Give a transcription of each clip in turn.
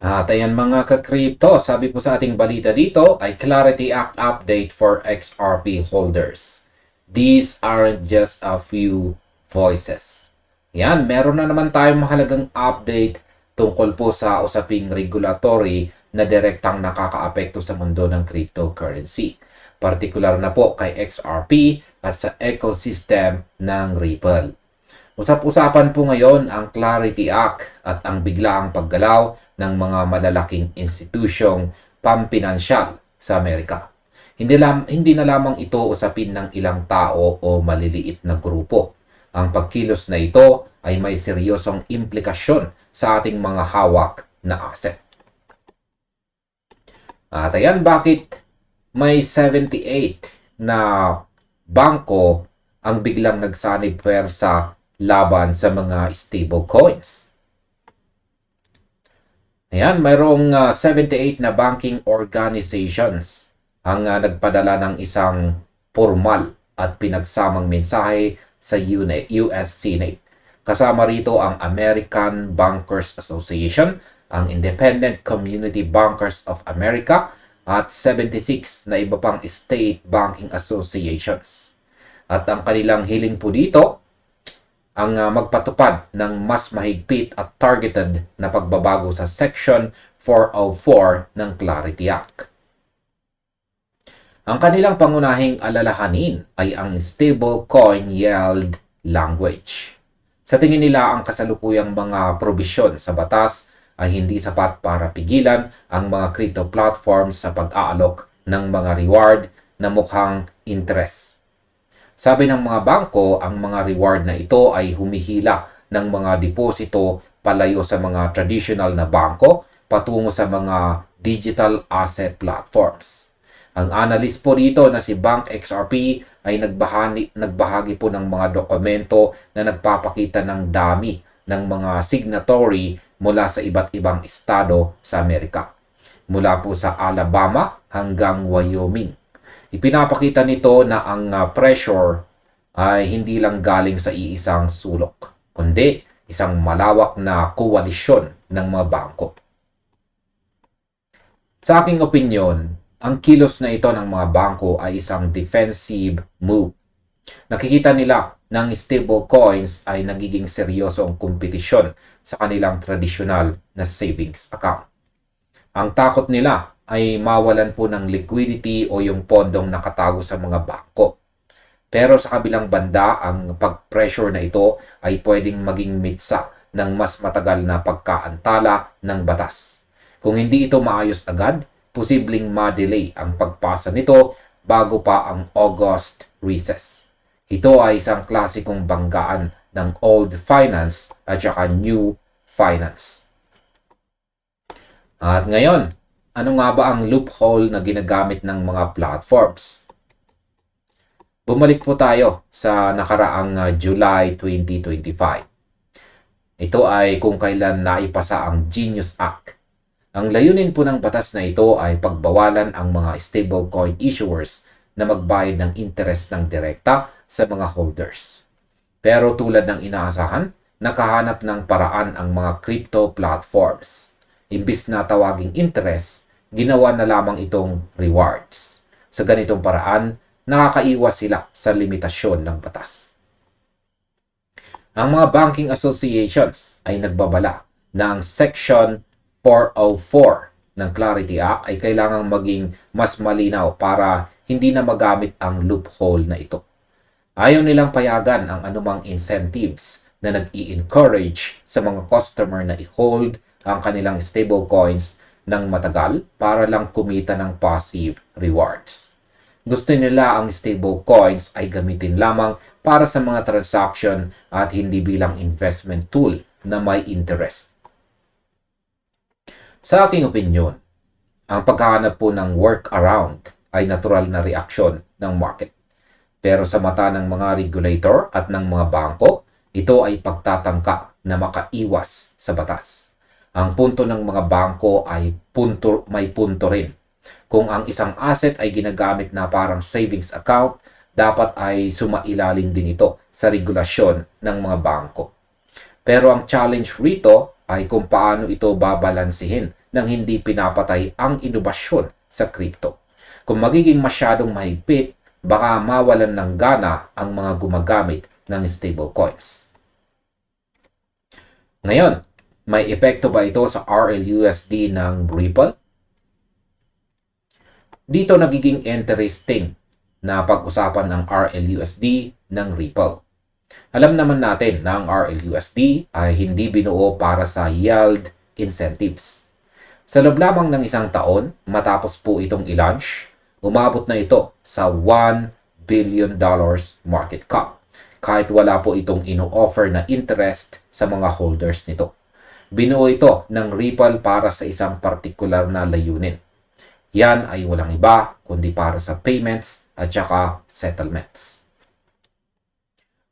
At ayan mga ka-crypto, sabi po sa ating balita dito ay Clarity Act update for XRP holders. These aren't just a few voices. Yan, meron na naman tayong mahalagang update tungkol po sa usaping regulatory na direktang nakakaapekto sa mundo ng cryptocurrency. Partikular na po kay XRP at sa ecosystem ng Ripple. Usap-usapan po ngayon ang Clarity Act at ang biglaang paggalaw ng mga malalaking institusyong pampinansyal sa Amerika. Hindi na lamang ito usapin ng ilang tao o maliliit na grupo. Ang pagkilos na ito ay may seryosong implikasyon sa ating mga hawak na asset. At ayan bakit may 78 na bangko ang biglang nagsanib puwersa laban sa mga stable coins. Ayan, mayroong 78 na banking organizations ang nagpadala ng isang formal at pinagsamang mensahe sa US Senate. Kasama rito ang American Bankers Association, ang Independent Community Bankers of America, at 76 na iba pang state banking associations. At ang kanilang hiling po dito ang magpatupad ng mas mahigpit at targeted na pagbabago sa Section 404 ng Clarity Act. Ang kanilang pangunahing alalahanin ay ang stablecoin yield language. Sa tingin nila, ang kasalukuyang mga probisyon sa batas ay hindi sapat para pigilan ang mga crypto platforms sa pag-aalok ng mga reward na mukhang interest. Sabi ng mga bangko, ang mga reward na ito ay humihila ng mga deposito palayo sa mga traditional na bangko patungo sa mga digital asset platforms. Ang analyst po dito na si Bank XRP ay nagbahagi po ng mga dokumento na nagpapakita ng dami ng mga signatory mula sa iba't ibang estado sa Amerika. Mula po sa Alabama hanggang Wyoming. Ipinapakita nito na ang pressure ay hindi lang galing sa iisang sulok, kundi isang malawak na koalisyon ng mga bangko. Sa aking opinyon, ang kilos na ito ng mga bangko ay isang defensive move. Nakikita nila ng stable coins ay nagiging seryosong kompetisyon sa kanilang tradisyonal na savings account. Ang takot nila ay mawalan po ng liquidity o yung pondong nakatago sa mga bangko. Pero sa kabilang banda, ang pag-pressure na ito ay pwedeng maging mitsa ng mas matagal na pagkaantala ng batas. Kung hindi ito maayos agad, posibleng ma-delay ang pagpasa nito bago pa ang August recess. Ito ay isang klasikong banggaan ng old finance at saka new finance. At ngayon, ano nga ba ang loophole na ginagamit ng mga platforms? Bumalik po tayo sa nakaraang July 2025. Ito ay kung kailan naipasa ang Genius Act. Ang layunin po ng batas na ito ay pagbawalan ang mga stablecoin issuers na magbayad ng interest ng direkta sa mga holders. Pero tulad ng inaasahan, nakahanap ng paraan ang mga crypto platforms. Imbis na tawaging interest, ginawa na lamang itong rewards. Sa ganitong paraan, nakakaiwas sila sa limitasyon ng batas. Ang mga banking associations ay nagbabala na ang Section 404 ng Clarity Act ay kailangang maging mas malinaw para hindi na magamit ang loophole na ito. Ayaw nilang payagan ang anumang incentives na nag-i-encourage sa mga customer na i-hold ang kanilang stablecoins ng matagal para lang kumita ng passive rewards. Gusto nila ang stablecoins ay gamitin lamang para sa mga transaction at hindi bilang investment tool na may interest. Sa aking opinyon, ang paghahanap po ng workaround ay natural na reaksyon ng market. Pero sa mata ng mga regulator at ng mga bangko, ito ay pagtatangka na makaiwas sa batas. Ang punto ng mga bangko ay may punto rin. Kung ang isang asset ay ginagamit na parang savings account, dapat ay sumailalim din ito sa regulasyon ng mga bangko. Pero ang challenge rito ay kung paano ito babalansihin nang hindi pinapatay ang inobasyon sa crypto. Kung magiging masyadong mahigpit, baka mawalan ng gana ang mga gumagamit ng stablecoins. Ngayon, may epekto ba ito sa RLUSD ng Ripple? Dito nagiging interesting na pag-usapan ng RLUSD ng Ripple. Alam naman natin na ang RLUSD ay hindi binuo para sa yield incentives. Sa loob lamang ng isang taon, matapos po itong i-launch, umabot na ito sa $1 billion market cap, kahit wala po itong ino-offer na interest sa mga holders nito. Binuo ito ng Ripple para sa isang partikular na layunin. Yan ay walang iba kundi para sa payments at saka settlements.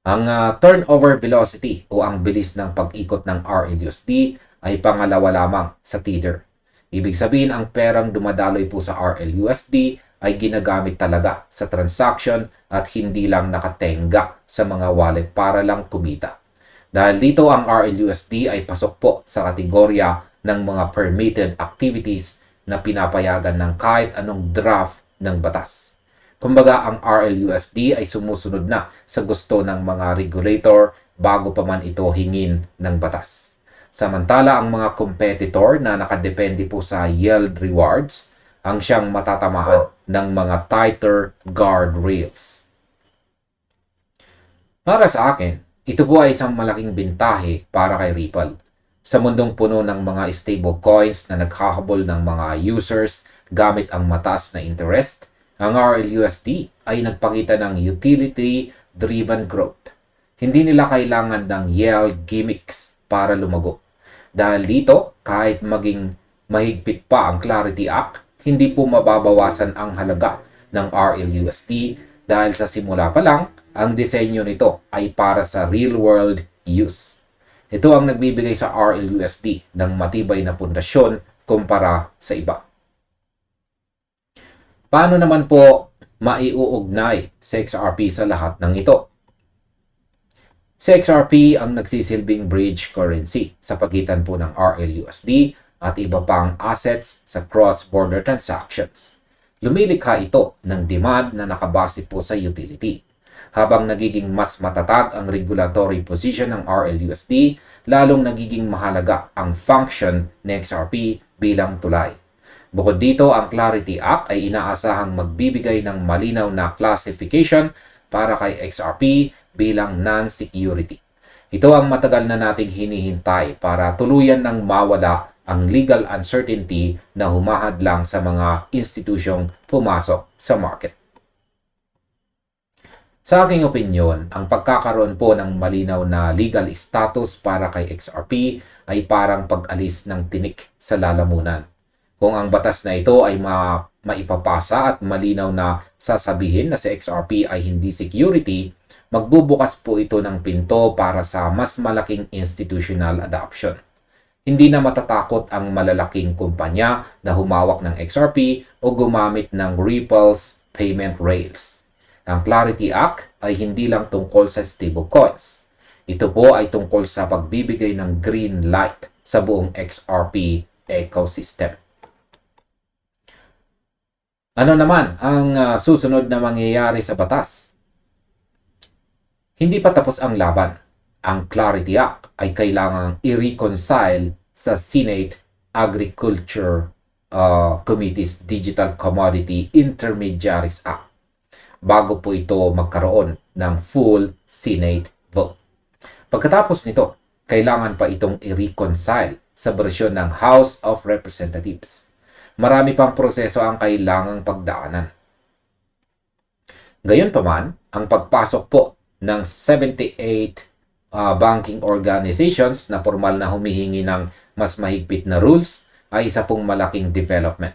Ang turnover velocity o ang bilis ng pag-ikot ng RLUSD ay pangalawa lamang sa Tether. Ibig sabihin ang perang dumadaloy po sa RLUSD ay ginagamit talaga sa transaction at hindi lang nakatenga sa mga wallet para lang kumita. Dahil dito ang RLUSD ay pasok po sa kategorya ng mga permitted activities na pinapayagan ng kahit anong draft ng batas. Kumbaga, ang RLUSD ay sumusunod na sa gusto ng mga regulator bago pa man ito hingin ng batas. Samantala, ang mga competitor na nakadepende po sa yield rewards ang siyang matatamaan ng mga tighter guardrails. Para sa akin, ito po ay isang malaking bintahe para kay Ripple. Sa mundong puno ng mga stable coins na naghahabol ng mga users gamit ang mataas na interest, ang RLUSD ay nagpakita ng utility-driven growth. Hindi nila kailangan ng yield gimmicks para lumago. Dahil dito, kahit maging mahigpit pa ang Clarity Act, hindi po mababawasan ang halaga ng RLUSD dahil sa simula pa lang, ang disenyo nito ay para sa real-world use. Ito ang nagbibigay sa RLUSD ng matibay na pundasyon kumpara sa iba. Paano naman po maiuugnay sa XRP sa lahat ng ito? Si XRP ang nagsisilbing bridge currency sa pagitan po ng RLUSD at iba pang assets sa cross-border transactions. Lumilikha ito ng demand na nakabase po sa utility. Habang nagiging mas matatag ang regulatory position ng RLUSD, lalong nagiging mahalaga ang function ng XRP bilang tulay. Bukod dito, ang Clarity Act ay inaasahang magbibigay ng malinaw na classification para kay XRP bilang non-security. Ito ang matagal na nating hinihintay para tuluyan ng mawala ang legal uncertainty na humahadlang sa mga institusyong pumasok sa market. Sa aking opinyon, ang pagkakaroon po ng malinaw na legal status para kay XRP ay parang pag-alis ng tinik sa lalamunan. Kung ang batas na ito ay maipapasa at malinaw na sasabihin na si XRP ay hindi security, magbubukas po ito ng pinto para sa mas malaking institutional adoption. Hindi na matatakot ang malalaking kumpanya na humawak ng XRP o gumamit ng Ripple's payment rails. Ang Clarity Act ay hindi lang tungkol sa stablecoins. Ito po ay tungkol sa pagbibigay ng green light sa buong XRP ecosystem. Ano naman ang susunod na mangyayari sa batas? Hindi pa tapos ang laban. Ang Clarity Act ay kailangang i-reconcile sa Senate Agriculture Committee's Digital Commodity Intermediaries Act bago po ito magkaroon ng full Senate vote. Pagkatapos nito, kailangan pa itong i-reconcile sa bersyon ng House of Representatives. Marami pang proseso ang kailangang pagdaanan. Gayunpaman, ang pagpasok po ng 78 banking organizations na formal na humihingi ng mas mahigpit na rules ay isa pong malaking development.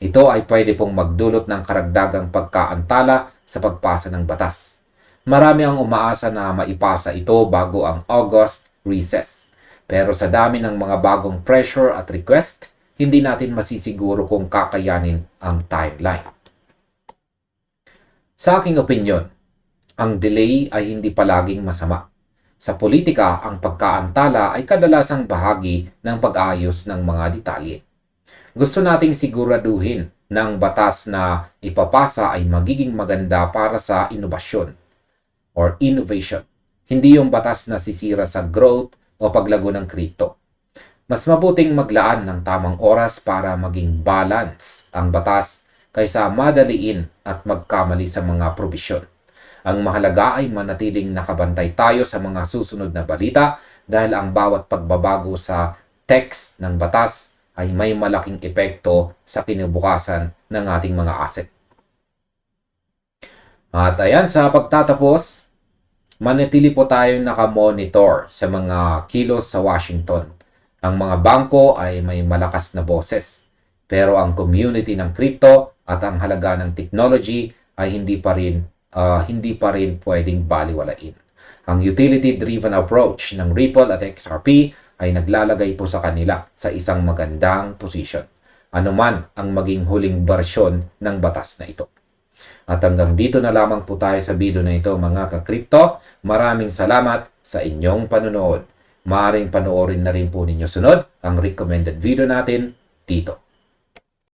Ito ay pwede pong magdulot ng karagdagang pagkaantala sa pagpasa ng batas. Marami ang umaasa na maipasa ito bago ang August recess. Pero sa dami ng mga bagong pressure at request, hindi natin masisiguro kung kakayanin ang timeline. Sa aking opinyon, ang delay ay hindi palaging masama. Sa politika, ang pagkaantala ay kadalasang bahagi ng pag-ayos ng mga detalye. Gusto nating siguraduhin na ang batas na ipapasa ay magiging maganda para sa inobasyon or innovation. Hindi yung batas na sisira sa growth o paglago ng crypto. Mas mabuting maglaan ng tamang oras para maging balance ang batas kaysa madaliin at magkamali sa mga probisyon. Ang mahalaga ay manatiling nakabantay tayo sa mga susunod na balita dahil ang bawat pagbabago sa text ng batas ay may malaking epekto sa kinabukasan ng ating mga asset. At ayan, sa pagtatapos, manatili po tayong nakamonitor sa mga kilos sa Washington. Ang mga bangko ay may malakas na boses, pero ang community ng crypto at ang halaga ng technology ay hindi pa rin pwedeng baliwalain. Ang utility-driven approach ng Ripple at XRP ay naglalagay po sa kanila sa isang magandang posisyon, anuman ang maging huling bersyon ng batas na ito. At hanggang dito na lamang po tayo sa video na ito mga ka-crypto. Maraming salamat sa inyong panonood. Maaaring panoorin na rin po ninyo sunod ang recommended video natin dito.